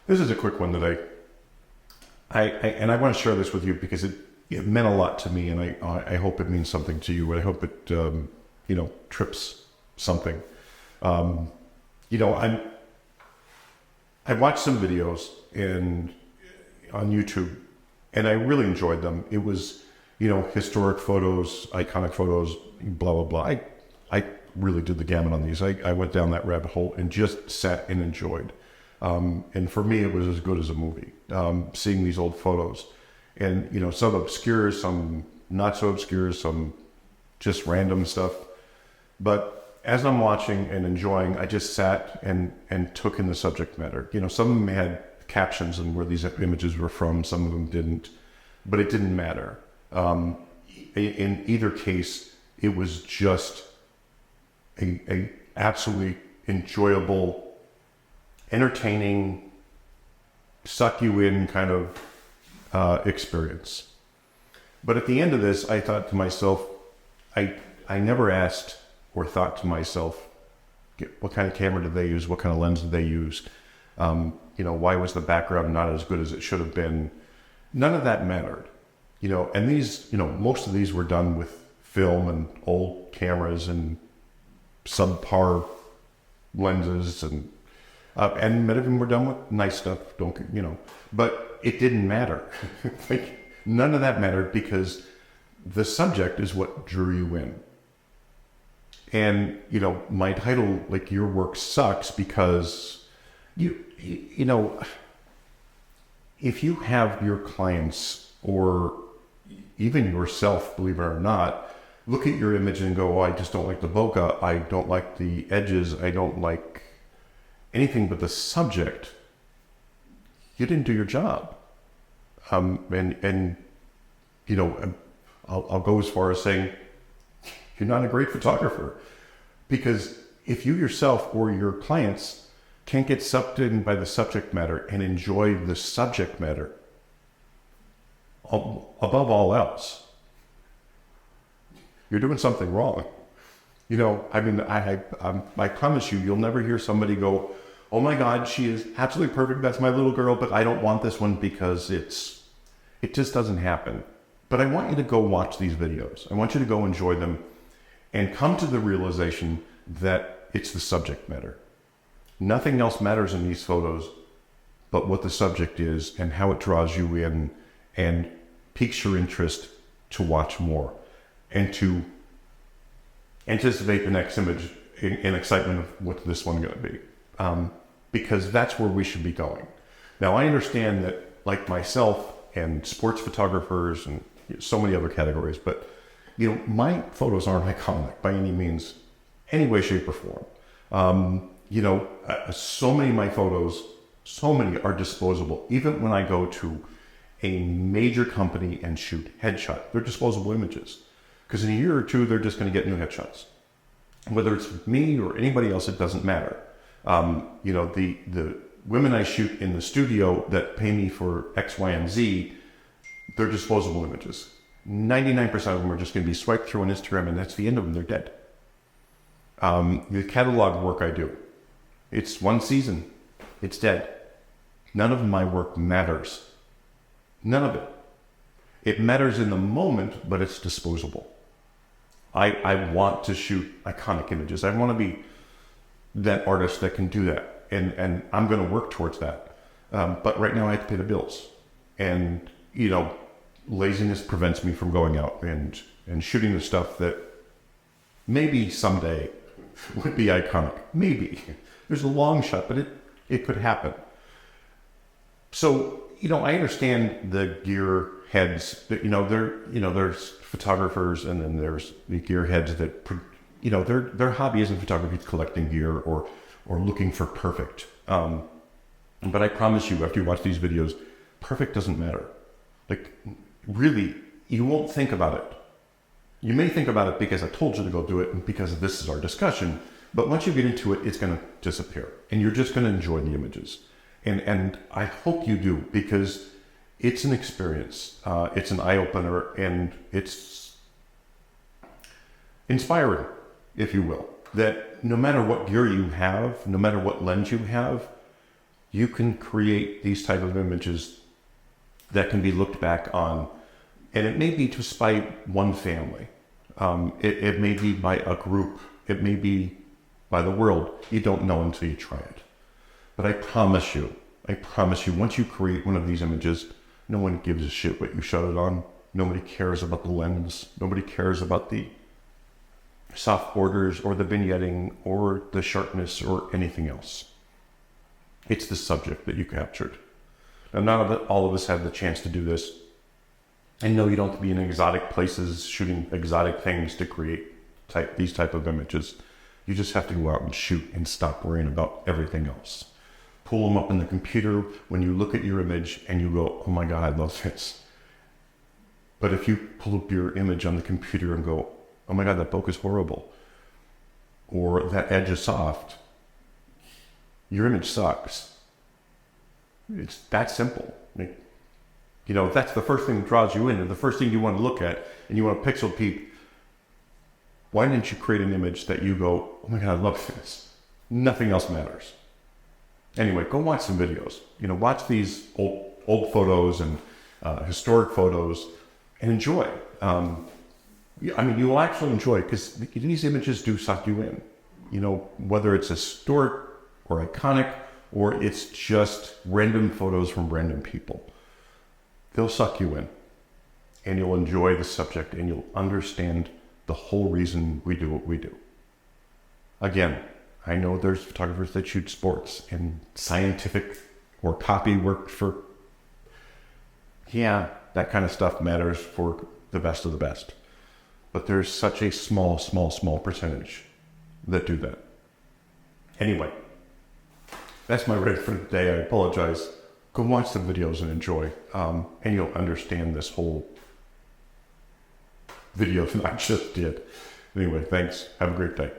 This is a quick one that and I want to share this with you because it meant a lot to me, and I hope it means something to you, and I hope it trips something. Um, you know, I watched some videos and on YouTube, and I really enjoyed them. It was historic photos, iconic photos, blah blah blah. I really did the gamut on these. I went down that rabbit hole and just sat and enjoyed. And for me, it was as good as a movie. Seeing these old photos, and some obscure, some not so obscure, some just random stuff. But as I'm watching and enjoying, I just sat and took in the subject matter. Some of them had captions and where these images were from. Some of them didn't, but it didn't matter. In either case, it was just a absolutely enjoyable, entertaining, suck you in kind of experience. But at the end of this, I thought to myself, I never asked or thought to myself, what kind of camera did they use? What kind of lens did they use? Why was the background not as good as it should have been? None of that mattered. And these, most of these were done with film and old cameras and subpar lenses, and many of them were done with nice stuff. But it didn't matter. Like, none of that mattered because the subject is what drew you in. And my title, like, your work sucks, because if you have your clients, or even yourself, believe it or not, look at your image and go, oh, I just don't like the bokeh, I don't like the edges, I don't like anything but the subject, you didn't do your job. I'll go as far as saying you're not a great photographer, because if you yourself or your clients can't get sucked in by the subject matter and enjoy the subject matter above all else, you're doing something wrong. I promise you, you'll never hear somebody go, oh my God, she is absolutely perfect, that's my little girl, but I don't want this one because it just doesn't happen. But I want you to go watch these videos. I want you to go enjoy them and come to the realization that it's the subject matter. Nothing else matters in these photos but what the subject is and how it draws you in and piques your interest to watch more and to anticipate the next image in excitement of what this one's going to be. Because that's where we should be going. Now, I understand that, like myself and sports photographers and so many other categories, but my photos aren't iconic by any means, any way, shape, or form. So many of my photos, so many are disposable. Even when I go to a major company and shoot headshot, they're disposable images. Because in a year or two, they're just going to get new headshots. Whether it's me or anybody else, it doesn't matter. The women I shoot in the studio that pay me for X, Y, and Z, they're disposable images. 99% of them are just going to be swiped through on Instagram, and that's the end of them. They're dead. The catalog work I do, it's one season. It's dead. None of my work matters. None of it. It matters in the moment, but it's disposable. I want to shoot iconic images. I want to be that artist that can do that. And I'm going to work towards that. But right now I have to pay the bills. And, laziness prevents me from going out and shooting the stuff that maybe someday would be iconic. Maybe. There's a long shot, but it could happen. So, I understand the gear heads that, there's photographers, and then there's the gear heads that, their hobby isn't photography, it's collecting gear or looking for perfect. But I promise you, after you watch these videos, perfect doesn't matter. Like, really, you won't think about it. You may think about it because I told you to go do it and because this is our discussion, but once you get into it, it's going to disappear and you're just going to enjoy the images. And I hope you do, because it's an experience. It's an eye-opener, and it's inspiring, if you will, that no matter what gear you have, no matter what lens you have, you can create these type of images that can be looked back on, and it may be just by one family. It may be by a group. It may be by the world. You don't know until you try it. But I promise you, once you create one of these images, no one gives a shit what you shot it on. Nobody cares about the lens. Nobody cares about the soft borders or the vignetting or the sharpness or anything else. It's the subject that you captured. Now, not all of us have the chance to do this. And no, you don't have to be in exotic places shooting exotic things to create these type of images. You just have to go out and shoot and stop worrying about everything else. Pull them up in the computer when you look at your image and you go, oh my God, I love this. But if you pull up your image on the computer and go, oh my God, that bokeh is horrible, or that edge is soft, your image sucks. It's that simple. You know, that's the first thing that draws you in, and the first thing you want to look at, and you want to pixel peep. Why didn't you create an image that you go, oh my God, I love this? Nothing else matters. Anyway, go watch some videos. You know, watch these old photos and historic photos and enjoy. I mean, you will actually enjoy, because these images do suck you in. You know, whether it's historic or iconic, or it's just random photos from random people. They'll suck you in, and you'll enjoy the subject, and you'll understand the whole reason we do what we do. Again, I know there's photographers that shoot sports and scientific or copy work for, yeah, that kind of stuff matters for the best of the best. But there's such a small percentage that do that. Anyway, that's my rant for today. I apologize. Go watch the videos and enjoy, and you'll understand this whole video that I just did. Anyway, thanks. Have a great day.